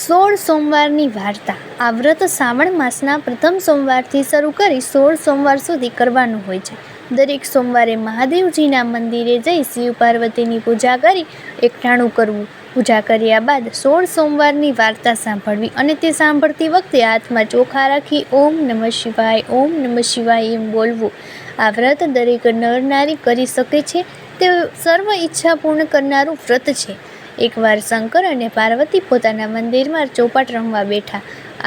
16 સોમવારની વાર્તા. આ વ્રત શ્રાવણ માસના પ્રથમ સોમવારથી શરૂ કરી 16 સોમવાર સુધી કરવાનું હોય છે. દરેક સોમવારે મહાદેવજીના મંદિરે જઈ શિવ પાર્વતીની પૂજા કરી એકટાણું કરવું. પૂજા કર્યા બાદ 16 સોમવારની વાર્તા સાંભળવી અને તે સાંભળતી વખતે હાથમાં ચોખા રાખી ઓમ નમઃ શિવાય, ઓમ નમઃ શિવાય એમ બોલવું. આ વ્રત દરેક નર નારી કરી શકે છે. તે સર્વ ઈચ્છા પૂર્ણ કરનારું વ્રત છે. એકવાર શંકર અને પાર્વતી પોતાના મંદિરમાં ચોપાટ રમવા બેઠા.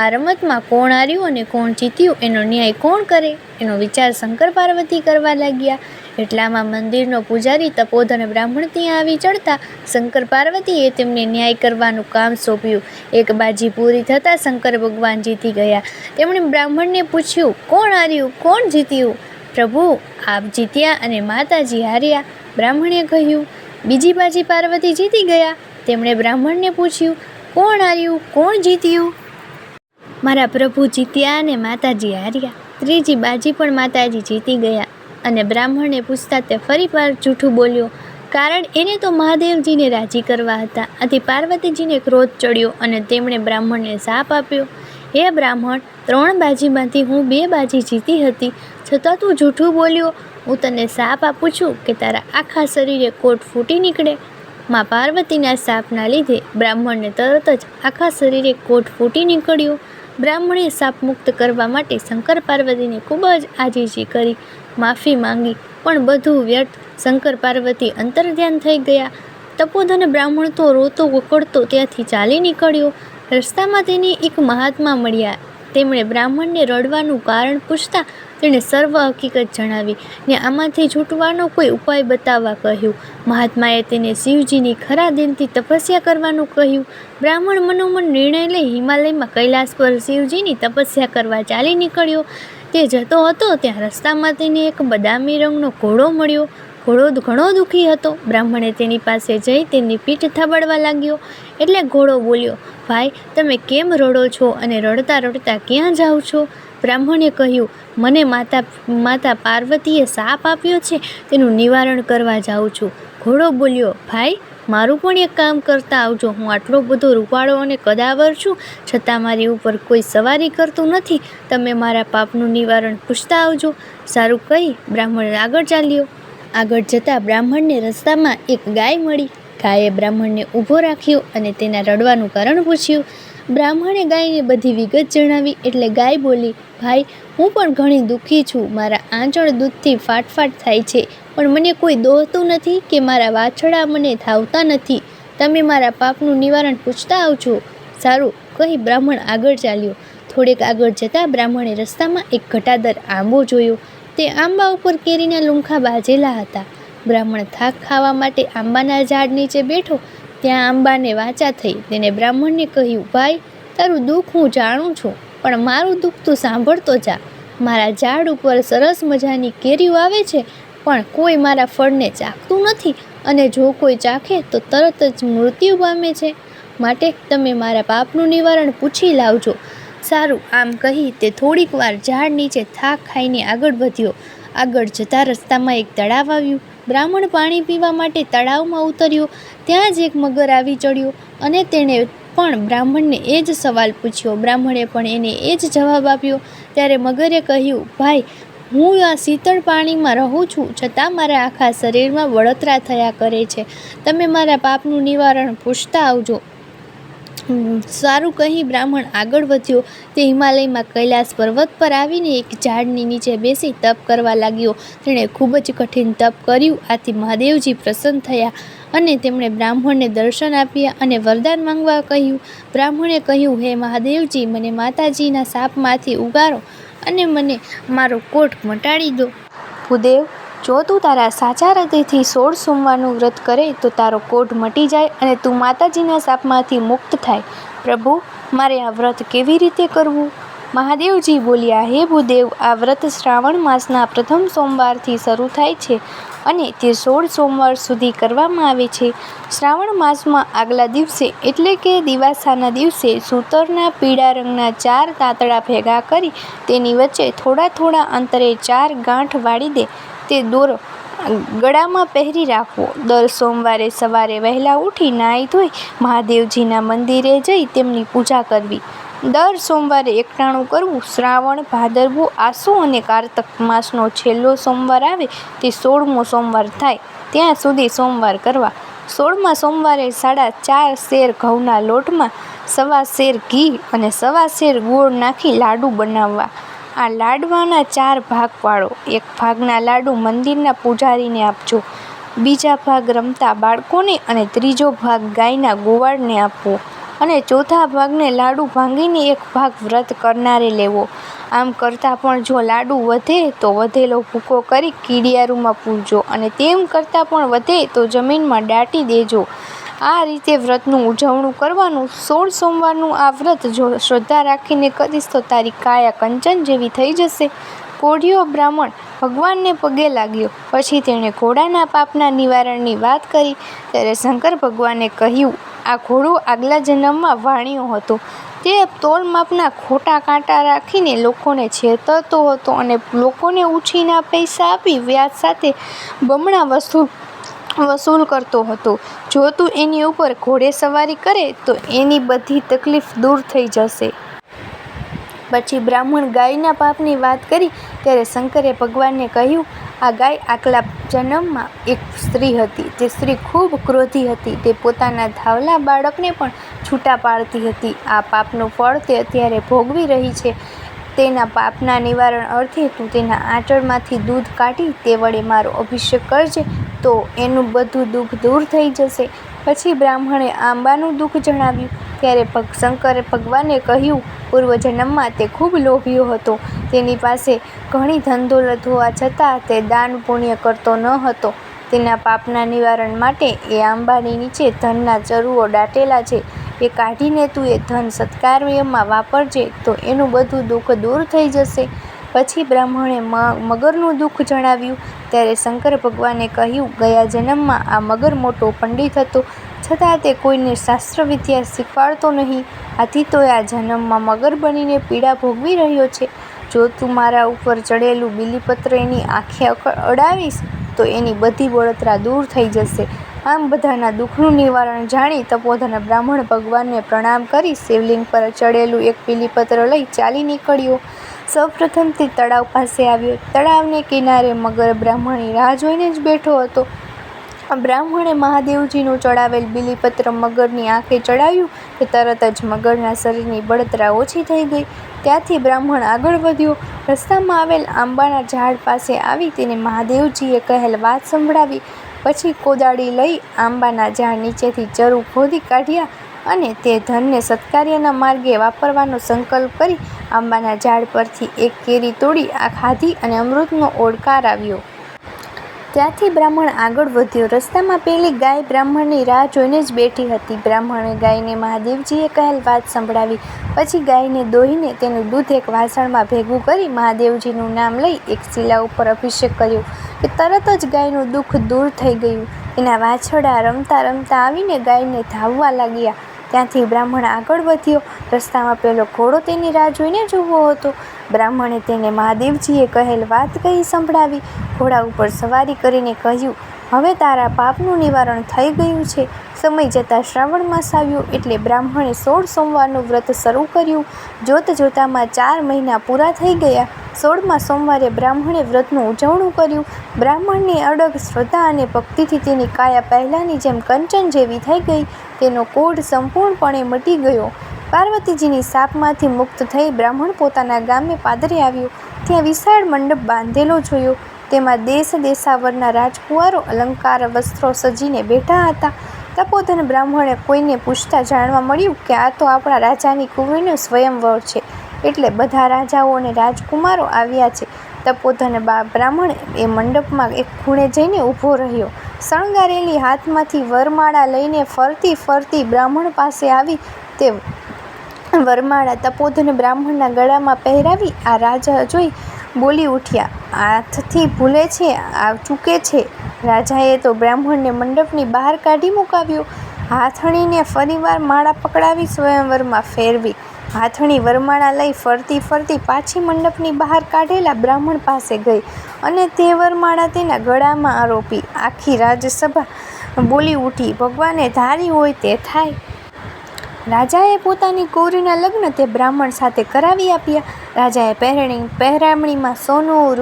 આ રમતમાં કોણ હાર્યું અને કોણ જીત્યું એનો ન્યાય કોણ કરે એનો વિચાર શંકર પાર્વતી કરવા લાગ્યા. એટલામાં મંદિરનો પૂજારી તપોધન બ્રાહ્મણ ત્યાં આવી ચડતા શંકર પાર્વતીએ તેમને ન્યાય કરવાનું કામ સોંપ્યું. એક બાજી પૂરી થતાં શંકર ભગવાન જીતી ગયા. તેમણે બ્રાહ્મણને પૂછ્યું, કોણ હાર્યું, કોણ જીત્યું? પ્રભુ, આપ જીત્યા અને માતાજી હાર્યા. બ્રાહ્મણે કહ્યું. બીજી બાજી પાર્વતી જીતી ગયા. તેમણે બ્રાહ્મણને પૂછ્યું, કોણ હાર્યું, કોણ જીત્યું? મારા પ્રભુ જીત્યા અને માતાજી હાર્યા. ત્રીજી બાજી પણ માતાજી જીતી ગયા. અને બ્રાહ્મણને પૂછતા તે ફરી વાર જૂઠું બોલ્યો, કારણ એને તો મહાદેવજીને રાજી કરવા હતા. આથી પાર્વતીજીને ક્રોધ ચડ્યો અને તેમણે બ્રાહ્મણને શાપ આપ્યો. હે બ્રાહ્મણ, 3 બાજીમાંથી હું 2 બાજી જીતી હતી, છતાં તું જૂઠું બોલ્યો. હું તને શાપ આપું છું કે તારા આખા શરીરે કોટ ફૂટી નીકળે. માં પાર્વતીના શાપના લીધે બ્રાહ્મણને તરત જ આખા શરીરે કોટ ફૂટી નીકળ્યો. બ્રાહ્મણે શાપ મુક્ત કરવા માટે શંકર પાર્વતીને ખૂબ જ આજીજી કરી, માફી માંગી, પણ બધું વ્યર્થ. શંકર પાર્વતી અંતર્ધ્યાન થઈ ગયા. તપોધન બ્રાહ્મણ તો રોતો વકળતો ત્યાંથી ચાલી નીકળ્યો. રસ્તામાં તેને એક મહાત્મા મળ્યા. તેમણે બ્રાહ્મણને રડવાનું કારણ પૂછતા તેણે સર્વ હકીકત જણાવી ને આમાંથી છૂટવાનો કોઈ ઉપાય બતાવવા કહ્યું. મહાત્માએ તેને શિવજીની ખરા દિલથી તપસ્યા કરવાનું કહ્યું. બ્રાહ્મણ મનોમન નિર્ણય લઈ હિમાલયમાં કૈલાસ પર શિવજીની તપસ્યા કરવા ચાલી નીકળ્યો. તે જતો હતો ત્યાં રસ્તામાં તેને એક બદામી રંગનો ઘોડો મળ્યો. ઘોડો ઘણો દુઃખી હતો. બ્રાહ્મણે તેની પાસે જઈ તેની પીઠ થાબડવા લાગ્યો. એટલે ઘોડો બોલ્યો, ભાઈ, તમે કેમ રડો છો અને રડતા રડતા ક્યાં જાઓ છો? બ્રાહ્મણે કહ્યું, મને માતા પાર્વતીએ શાપ આપ્યો છે, તેનું નિવારણ કરવા જાઉં છું. ઘોડો બોલ્યો, ભાઈ, મારું પણ એક કામ કરતા આવજો. હું આટલો બધો રૂપાળો અને કદાવર છું, છતાં મારી ઉપર કોઈ સવારી કરતું નથી. તમે મારા પાપનું નિવારણ પૂછતા આવજો. સારું કહી બ્રાહ્મણ આગળ ચાલ્યો. આગળ જતાં બ્રાહ્મણને રસ્તામાં એક ગાય મળી. ગાયે બ્રાહ્મણને ઊભો રાખ્યો અને તેના રડવાનું કારણ પૂછ્યું. બ્રાહ્મણે ગાયને બધી વિગત જણાવી. એટલે ગાય બોલી, ભાઈ, હું પણ ઘણી દુઃખી છું. મારા આંચળ દૂધથી ફાટફાટ થાય છે, પણ મને કોઈ દોહતું નથી કે મારા વાછડા મને ધાવતા નથી. તમે મારા પાપનું નિવારણ પૂછતા આવજો. સારું કહી બ્રાહ્મણ આગળ ચાલ્યો. થોડેક આગળ જતાં બ્રાહ્મણે રસ્તામાં એક ઘટાદર આંબો જોયો. તે આંબા ઉપર કેરીના લૂંખા બાજેલા હતા. બ્રાહ્મણ થાક ખાવા માટે આંબાના ઝાડ નીચે બેઠો. ત્યાં આંબાને વાચા થઈ. તેને બ્રાહ્મણને કહ્યું, ભાઈ, તારું દુઃખ હું જાણું છું, પણ મારું દુઃખ તું સાંભળતો જા. મારા ઝાડ ઉપર સરસ મજાની કેરીઓ આવે છે, પણ કોઈ મારા ફળને ચાખતું નથી, અને જો કોઈ ચાખે તો તરત જ મૃત્યુ પામે છે. માટે તમે મારા પાપનું નિવારણ પૂછી લાવજો. સારું, આમ કહી તે થોડીક વાર ઝાડ નીચે થાક ખાઈને આગળ વધ્યો. આગળ જતાં રસ્તામાં એક તળાવ આવ્યું. બ્રાહ્મણ પાણી પીવા માટે તળાવમાં ઉતર્યો. ત્યાં જ એક મગર આવી ચડ્યો અને તેણે પણ બ્રાહ્મણને એ જ સવાલ પૂછ્યો. બ્રાહ્મણે પણ એને એ જ જવાબ આપ્યો. ત્યારે મગરે કહ્યું, ભાઈ, હું આ શીતળ પાણીમાં રહું છું, છતાં મારા આખા શરીરમાં બળતરા થયા કરે છે. તમે મારા પાપનું નિવારણ પૂછતા આવજો. સારું કહી બ્રાહ્મણ આગળ વધ્યો. તે હિમાલયમાં કૈલાસ પર્વત પર આવીને એક ઝાડની નીચે બેસી તપ કરવા લાગ્યો. તેણે ખૂબ જ કઠિન તપ કર્યું. આથી મહાદેવજી પ્રસન્ન થયા અને તેમણે બ્રાહ્મણને દર્શન આપ્યા અને વરદાન માંગવા કહ્યું. બ્રાહ્મણે કહ્યું, હે મહાદેવજી, મને માતાજીના શાપમાંથી ઉગારો અને મને મારો કોટ મટાડી દો. ભૂદેવ, જો તું તારા સાચા હૃદયથી 16 સોમવારનું વ્રત કરે તો તારો કોઢ મટી જાય અને તું માતાજીના શાપમાંથી મુક્ત થાય. પ્રભુ, મારે આ વ્રત કેવી રીતે કરવું? મહાદેવજી બોલ્યા, હે ભૂદેવ, આ વ્રત શ્રાવણ માસના પ્રથમ સોમવારથી શરૂ થાય છે અને તે 16 સોમવાર સુધી કરવામાં આવે છે. શ્રાવણ માસમાં આગલા દિવસે એટલે કે દિવાસાના દિવસે સૂતરના પીળા રંગના 4 તાંતડા ભેગા કરી તેની વચ્ચે થોડા થોડા અંતરે 4 ગાંઠ વાળી દે. તે દોરો ગળામાં પહેરી રાખવો. દર સોમવારે સવારે વહેલા ઉઠી નાહી ધોઈ મહાદેવજીના મંદિરે જઈ તેમની પૂજા કરવી. દર સોમવારે એકટાણું કરવું. શ્રાવણ, ભાદરવો, આસો અને કારતક માસનો છેલ્લો સોમવાર આવે તે 16મો સોમવાર થાય ત્યાં સુધી સોમવાર કરવા. 16મા સોમવારે 4.5 શેર ઘઉંના લોટમાં 1.25 શેર ઘી અને 1.25 શેર ગોળ નાખી લાડુ બનાવવા. આ લાડવાના 4 ભાગ પાડો. એક ભાગના લાડુ મંદિરના પૂજારીને આપજો, બીજા ભાગ રમતા બાળકોને અને ત્રીજો ભાગ ગાયના ગોવાળને આપવો અને ચોથા ભાગને લાડુ ભાંગીને એક ભાગ વ્રત કરનારે લેવો. આમ કરતાં પણ જો લાડુ વધે તો વધેલો ભૂકો કરી કીડિયારુમાં પૂરજો અને તેમ કરતાં પણ વધે તો જમીનમાં દાટી દેજો. આ રીતે વ્રતનું ઉજવણું કરવાનું. 16 સોમવારનું આ વ્રત જો શ્રદ્ધા રાખીને કરીશ તો તારી કાયા કંચન જેવી થઈ જશે. કોઢિયો બ્રાહ્મણ ભગવાનને પગે લાગ્યો. પછી તેણે ઘોડાના પાપના નિવારણની વાત કરી ત્યારે શંકર ભગવાને કહ્યું, આ ઘોડો આગલા જન્મમાં વાણિયો હતો. તે તોલ માપના ખોટા કાંટા રાખીને લોકોને છેતરતો હતો અને લોકોને ઉછીના પૈસા આપી વ્યાજ સાથે બમણા વસૂલ કરતો હતો. જો તું એની ઉપર ઘોડે સવારી કરે તો એની બધી તકલીફ દૂર થઈ જશે. પછી બ્રાહ્મણ ગાયના પાપની વાત કરી ત્યારે શંકરે ભગવાનને કહ્યું, આ ગાય આગલા જન્મમાં એક સ્ત્રી હતી. તે સ્ત્રી ખૂબ ક્રોધી હતી. તે પોતાના ધાવલા બાળકને પણ છૂટા પાડતી હતી. આ પાપનું ફળ તે અત્યારે ભોગવી રહી છે. તેના પાપના નિવારણ અર્થે તું તેના આંચળમાંથી દૂધ કાઢી તે વડે મારો અભિષેક કરજે તો એનું બધું દુઃખ દૂર થઈ જશે. પછી બ્રાહ્મણે આંબાનું દુઃખ જણાવ્યું ત્યારે શંકરે ભગવાનને કહ્યું, પૂર્વજન્મમાં તે ખૂબ લોભીયો હતો. તેની પાસે ઘણી ધનદોલત હોવા છતાં તે દાન પુણ્ય કરતો ન હતો. તેના પાપના નિવારણ માટે એ આંબાની નીચે ધનના ચરુઓ દાટેલા છે. એ કાઢીને તું એ ધન સત્કાર્યમાં વાપરજે તો એનું બધું દુઃખ દૂર થઈ જશે. પછી બ્રાહ્મણે મગરનું દુઃખ જણાવ્યું ત્યારે શંકર ભગવાને કહ્યું, ગયા જન્મમાં આ મગર મોટો પંડિત હતો છતાં તે કોઈને શાસ્ત્ર વિદ્યા શીખવાડતો નહીં. આથી તો આ જન્મમાં મગર બનીને પીડા ભોગવી રહ્યો છે. જો તું મારા ઉપર ચડેલું બીલીપત્ર એની આંખે અડાવીશ તો એની બધી બળતરા દૂર થઈ જશે. આમ બધાના દુઃખનું નિવારણ જાણી તપોધન બ્રાહ્મણ ભગવાનને પ્રણામ કરી શિવલિંગ પર ચડેલું એક બીલીપત્ર લઈ ચાલી નીકળ્યો. સૌપ્રથમ તે તળાવ પાસે આવ્યો. તળાવને કિનારે મગર બ્રાહ્મણની રાહ જોઈને જ બેઠો હતો. બ્રાહ્મણે મહાદેવજીનું ચડાવેલ બીલીપત્ર મગરની આંખે ચડાવ્યું કે તરત જ મગરના શરીરની બળતરા ઓછી થઈ ગઈ. ત્યાંથી બ્રાહ્મણ આગળ વધ્યો. રસ્તામાં આવેલ આંબાના ઝાડ પાસે આવી તેને મહાદેવજીએ કહેલ વાત સંભળાવી. પછી કોદાળી લઈ આંબાના ઝાડ નીચેથી ચરુ ખોદી કાઢ્યા અને તે ધનને સત્કાર્યના માર્ગે વાપરવાનો સંકલ્પ કરી આંબાના ઝાડ પરથી એક કેરી તોડી આ ખાધી અને અમૃતનો ઓળકાર આવ્યો. ત્યાંથી બ્રાહ્મણ આગળ વધ્યો. રસ્તામાં પેલી ગાય બ્રાહ્મણની રાહ જોઈને જ બેઠી હતી. બ્રાહ્મણે ગાયને મહાદેવજીએ કહેલ વાત સંભળાવી. પછી ગાયને દોહીને તેનું દૂધ એક વાસણમાં ભેગું કરી મહાદેવજીનું નામ લઈ એક શિલા ઉપર અભિષેક કર્યો કે તરત જ ગાયનું દુઃખ દૂર થઈ ગયું. એના વાછરડા રમતા રમતા આવીને ગાયને ધાવવા લાગ્યા. ત્યાંથી બ્રાહ્મણ આગળ વધ્યો. રસ્તામાં પેલો ઘોડો તેની રાહ જોઈને જ ઊભો હતો. બ્રાહ્મણે તેને મહાદેવજીએ કહેલ વાત કહી સંભળાવી. ઘોડા ઉપર સવારી કરીને કહ્યું, હવે તારા પાપનું નિવારણ થઈ ગયું છે. સમય જતાં શ્રાવણ માસ આવ્યો એટલે બ્રાહ્મણે 16 સોમવારનું વ્રત શરૂ કર્યું. જોત જોતામાં 4 મહિના પૂરા થઈ ગયા. 16મા સોમવારે બ્રાહ્મણે વ્રતનું ઉજવણું કર્યું. બ્રાહ્મણની અડગ શ્રદ્ધા અને ભક્તિથી તેની કાયા પહેલાંની જેમ કંચન જેવી થઈ ગઈ. તેનો કોઢ સંપૂર્ણપણે મટી ગયો. પાર્વતીજીની શાપમાંથી મુક્ત થઈ બ્રાહ્મણ પોતાના ગામે પાદરે આવ્યો. ત્યાં વિશાળ મંડપ બાંધેલો જોયો. તેમાં દેશ દેશાવરના રાજકુંવારો અલંકાર વસ્ત્રો સજીને બેઠા હતા. તપોધન બ્રાહ્મણે કોઈને પૂછતા જાણવા મળ્યું કે આ તો આપણા રાજાની કુંવરીનો સ્વયંવર છે, એટલે બધા રાજાઓ અને રાજકુમારો આવ્યા છે. તપોધન બ્રાહ્મણ એ મંડપમાં એક ખૂણે જઈને ઊભો રહ્યો. શણગારેલી હાથમાંથી વરમાળા લઈને ફરતી ફરતી બ્રાહ્મણ પાસે આવી. તે વરમાળા તપોધન બ્રાહ્મણના ગળામાં પહેરાવી આ રાજા જોઈ બોલી ઉઠ્યા, હાથથી ભૂલે છે, આ ચૂકે છે. રાજાએ તો બ્રાહ્મણને મંડપની બહાર કાઢી મુકાવ્યો. હાથણીને ફરીવાર માળા પકડાવી સ્વયંવરમાં ફેરવી. હાથણી વરમાળા લઈ ફરતી ફરતી પાછી મંડપની બહાર કાઢેલા બ્રાહ્મણ પાસે ગઈ અને તે વરમાળા તેના ગળામાં આરોપી. આખી રાજસભા બોલી ઉઠી, ભગવાને ધાર્યું હોય તે થાય. રાજાએ પોતાની કુંવરીના લગ્ન તે બ્રાહ્મણ સાથે કરાવી આપ્યા. રાજાએ પહેરામણીમાં સોનું,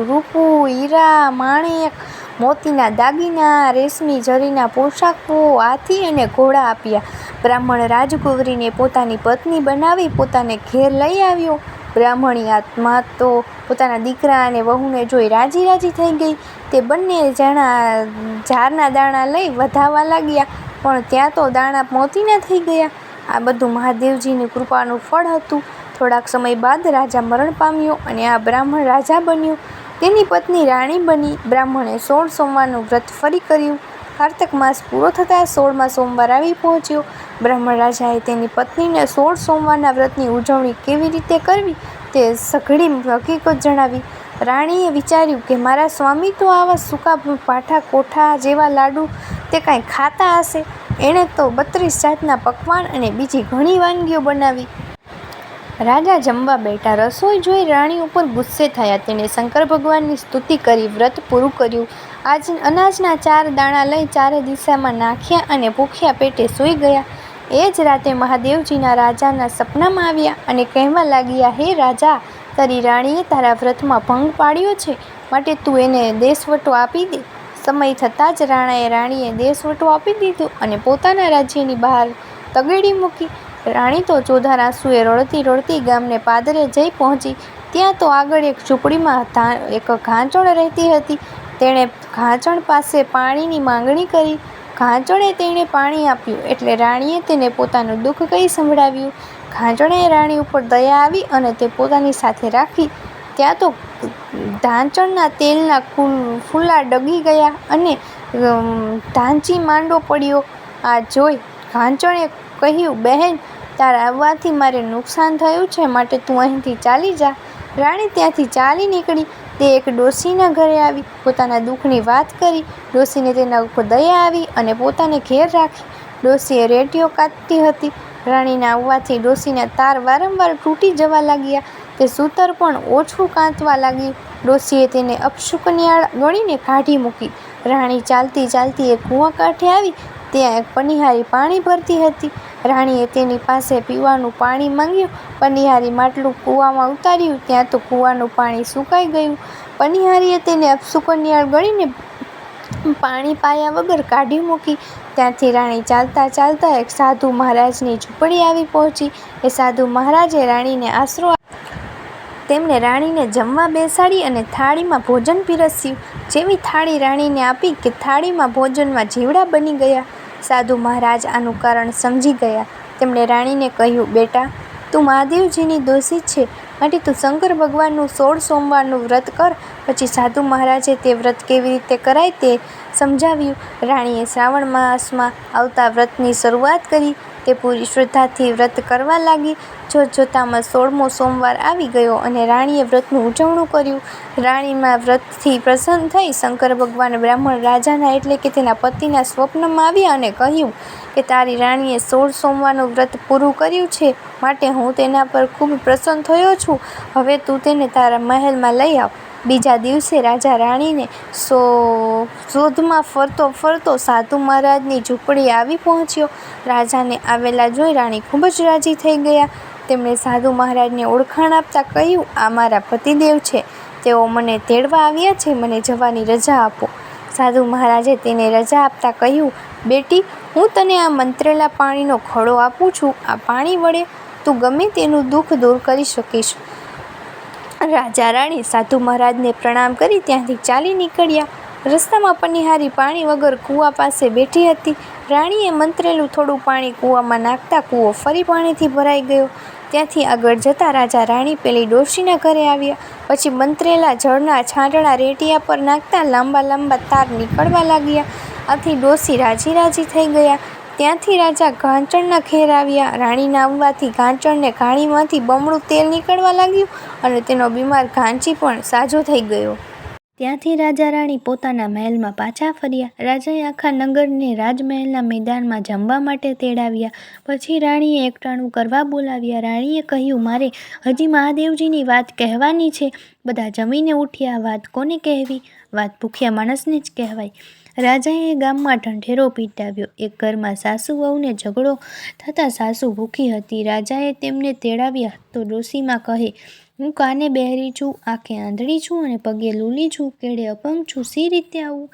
રૂપું, હીરા, માણેક, મોતીના દાગીના, રેશમી જરીના પોશાકો, હાથી અને ઘોડા આપ્યા. બ્રાહ્મણ રાજકુંવરીને પોતાની પત્ની બનાવી પોતાને ઘેર લઈ આવ્યો. બ્રાહ્મણી આત્મા તો પોતાના દીકરા અને વહુને જોઈ રાજી થઈ ગઈ. તે બંને ઝારના દાણા લઈ વધાવવા લાગ્યા, પણ ત્યાં તો દાણા મોતીના થઈ ગયા. આ બધું મહાદેવજીની કૃપાનું ફળ હતું. થોડાક સમય બાદ રાજા મરણ પામ્યો અને આ બ્રાહ્મણ રાજા બન્યો. તેની પત્ની રાણી બની. બ્રાહ્મણે 16 સોમવારનું વ્રત ફરી કર્યું. કારતક માસ પૂરો થતાં 16મા સોમવાર આવી પહોંચ્યો. બ્રાહ્મણ રાજાએ તેની પત્નીને 16 સોમવારના વ્રતની ઉજવણી કેવી રીતે કરવી તે સઘળી હકીકત જણાવી. રાણીએ વિચાર્યું કે મારા સ્વામી તો આવા સૂકા પાઠા કોઠા જેવા લાડુ તે કાંઈ ખાતા હશે. એણે તો 32 જાતના પકવાન અને બીજી ઘણી વાનગીઓ બનાવી. રાજા જમવા બેઠા. રસોઈ જોઈ રાણી ઉપર ગુસ્સે થયા. તેણે શંકર ભગવાનની સ્તુતિ કરી વ્રત પૂરું કર્યું. અનાજના 4 દાણા લઈ 4 દિશામાં નાખ્યા અને ભૂખ્યા પેટે સૂઈ ગયા. એ જ રાતે મહાદેવજીના રાજાના સપનામાં આવ્યા અને કહેવા લાગ્યા, હે રાજા, તારી રાણીએ તારા વ્રતમાં ભંગ પાડ્યો છે, માટે તું એને દેશવટો આપી દે. સમય થતાં જ રાણીએ દેશવટો આપી દીધો અને પોતાના રાજ્યની બહાર તગેડી મૂકી. રાણી તો ચોધાર આંસુએ રડતી ગામને પાદરે જઈ પહોંચી. ત્યાં તો આગળ એક ઝૂંપડીમાં એક ઘાંચણ રહેતી હતી. તેણે ઘાંચણ પાસે પાણીની માંગણી કરી. ઘાંચણે તેણે પાણી આપ્યું એટલે રાણીએ તેને પોતાનું દુઃખ કહી સંભળાવ્યું. ઘાંચણે રાણી ઉપર દયા આવી અને તે પોતાની સાથે રાખી. ત્યાં તો ધાંચણના તેલના ફૂલા ડગી ગયા અને ધાંચી માંડો પડ્યો. આ જોઈ ઘાંચણે કહ્યું, બહેન, તારા આવવાથી મારે નુકસાન થયું છે, માટે તું અહીંથી ચાલી જા. રાણી ત્યાંથી ચાલી નીકળી. તે એક ડોશીના ઘરે આવી. પોતાના દુઃખની વાત કરી. ડોશીને તેના ઉપર દયા આવી અને પોતાને ઘેર રાખી. ડોશીએ રેટીઓ કાઢતી હતી. રાણીના આવવાથી ડોશીના તાર વારંવાર તૂટી જવા લાગ્યા. તે સૂતર પણ ઓછું કાંતવા લાગ્યું. ડોશીએ તેને અપશુકનિયાળ ગણીને કાઢી મૂકી. રાણી ચાલતી એક કૂવા કાંઠે આવી. ત્યાં એક પનિહારી પાણી ભરતી હતી. રાણીએ તેની પાસે પીવાનું પાણી માંગ્યું. પનિહારી માટલું કૂવામાં ઉતાર્યું. ત્યાં તો કૂવાનું પાણી સુકાઈ ગયું. પનિહારીએ તેને અપશુકનિયાળ ગણીને પાણી પાયા વગર કાઢી મૂકી. ત્યાંથી રાણી ચાલતા એક સાધુ મહારાજની ઝૂંપડી આવી પહોંચી. એ સાધુ મહારાજે રાણીને આશરો તેમણે રાણીને જમવા બેસાડી અને થાળીમાં ભોજન પીરસ્યું. જેવી થાળી રાણીને આપી કે થાળીમાં ભોજનમાં જીવડા બની ગયા. સાધુ મહારાજ આનું કારણ સમજી ગયા. તેમણે રાણીને કહ્યું, બેટા, તું મહાદેવજીની દોષિત છે, માટે તું શંકર ભગવાનનું 16 સોમવારનું વ્રત કર. પછી સાધુ મહારાજે તે વ્રત કેવી રીતે કરાય તે સમજાવ્યું. રાણીએ શ્રાવણ માસમાં આવતા વ્રતની શરૂઆત કરી. તે પૂરી શ્રદ્ધાથી વ્રત કરવા લાગી. જોતજોતામાં 16મો સોમવાર આવી ગયો અને રાણીએ વ્રતનું ઉજવણું કર્યું. રાણીમાં વ્રતથી પ્રસન્ન થઈ શંકર ભગવાન બ્રાહ્મણ રાજાના એટલે કે તેના પતિના સ્વપ્નમાં આવ્યા અને કહ્યું કે તારી રાણીએ 16 સોમવારનું વ્રત પૂરું કર્યું છે, માટે હું તેના પર ખૂબ પ્રસન્ન થયો છું. હવે તું તેને તારા મહેલમાં લઈ આવ. બીજા દિવસે રાજા રાણીને શોધમાં ફરતો સાધુ મહારાજની ઝૂંપડી આવી પહોંચ્યો. રાજાને આવેલા જોઈ રાણી ખૂબ જ રાજી થઈ ગયા. તેમણે સાધુ મહારાજને ઓળખાણ આપતા કહ્યું, આ મારા પતિદેવ છે. તેઓ મને તેડવા આવ્યા છે. મને જવાની રજા આપો. સાધુ મહારાજે તેને રજા આપતા કહ્યું, બેટી, હું તને આ મંત્રેલા પાણીનો ખડો આપું છું. આ પાણી વડે તું ગમે તેનું દુઃખ દૂર કરી શકીશ. રાજા રાણી સાધુ મહારાજને પ્રણામ કરી ત્યાંથી ચાલી નીકળ્યા. રસ્તામાં પનિહારી પાણી વગર કૂવા પાસે બેઠી હતી. રાણીએ મંત્રેલું થોડું પાણી કૂવામાં નાખતા કૂવો ફરી પાણીથી ભરાઈ ગયો. ત્યાંથી આગળ જતાં રાજા રાણી પેલી ડોશીના ઘરે આવ્યા. પછી મંત્રેલા જળના છાંટણા રેટિયા પર નાખતા લાંબા તાર નીકળવા લાગ્યા. આથી ડોશી રાજી થઈ ગયા. ત્યાંથી રાજા ઘાંચણના ઘેર આવ્યા. રાણીના આવવાથી ઘાંચણને ઘાણીમાંથી બમણું તેલ નીકળવા લાગ્યું અને તેનો બીમાર ઘાંચી પણ સાજો થઈ ગયો. ત્યાંથી રાજા રાણી પોતાના મહેલમાં પાછા ફર્યા. રાજાએ આખા નગરને રાજમહેલના મેદાનમાં જમવા માટે તેડાવ્યા. પછી રાણીએ એકટાણું કરવા બોલાવ્યા. રાણીએ કહ્યું, મારે હજી મહાદેવજીની વાત કહેવાની છે. બધા જમીને ઉઠ્યા. વાત કોને કહેવી? વાત ભૂખ્યા માણસને જ કહેવાય. રાજાએ ગામમાં ઢંઢેરો પીટાવ્યો. એક ઘરમાં સાસુ વહુને ઝઘડો થતાં સાસુ ભૂખી હતી. રાજાએ તેમને તેડાવ્યા તો ડોશીમાં કહે, હું કાને બહેરી છું, આંખે આંધળી છું અને પગે લૂલી છું, કેડે અપંગ છું, સી રીતે આવું?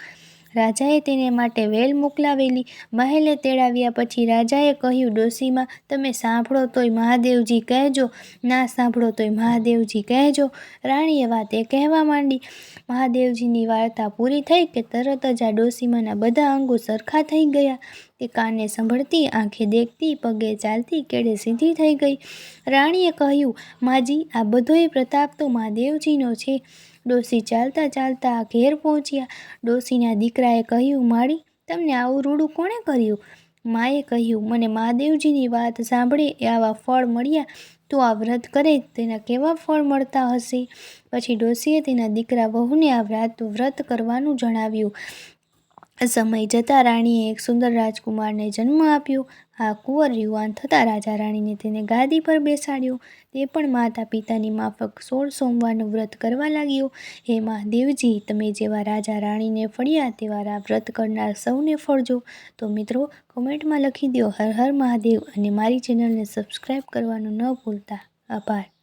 રાજાએ તેને માટે વેલ મોકલાવેલી. મહેલે તેડાવ્યા પછી રાજાએ કહ્યું, ડોશીમાં, તમે સાંભળો તોય મહાદેવજી કહેજો, ના સાંભળો તોય મહાદેવજી કહેજો. રાણીએ વાત એ કહેવા માંડી. મહાદેવજીની વાર્તા પૂરી થઈ કે તરત જ આ ડોશીમાના બધા અંગો સરખા થઈ ગયા. તે કાને સંભળતી, આંખે દેખતી, પગે ચાલતી, કેડે સીધી થઈ ગઈ. રાણીએ કહ્યું, માજી, આ બધોય પ્રતાપ તો મહાદેવજીનો છે. ડોશી ચાલતા ચાલતા ઘેર પહોંચ્યા. ડોશીના દીકરાએ કહ્યું, માળી, તમને આવું રૂડું કોણે કર્યું? માએ કહ્યું, મને મહાદેવજીની વાત સાંભળે આવા ફળ મળ્યા, તો આ વ્રત કરે તેના કેવા ફળ મળતા હશે? પછી ડોશીએ તેના દીકરા વહુને આ વ્રત કરવાનું જણાવ્યું. સમય જતાં રાણીએ એક સુંદર રાજકુમારને જન્મ આપ્યો. આ કુંવર યુવાન થતાં રાજા રાણીને તેને ગાદી પર બેસાડ્યો. તે પણ માતા પિતાની માફક 16 સોમવારનું વ્રત કરવા લાગ્યો. હે મહાદેવજી, તમે જેવા રાજા રાણીને ફળ્યા તેવા આ વ્રત કરનાર સૌને ફળજો. તો મિત્રો, કોમેન્ટમાં લખી દો હર હર મહાદેવ અને મારી ચેનલને સબસ્ક્રાઈબ કરવાનું ન ભૂલતા. આભાર.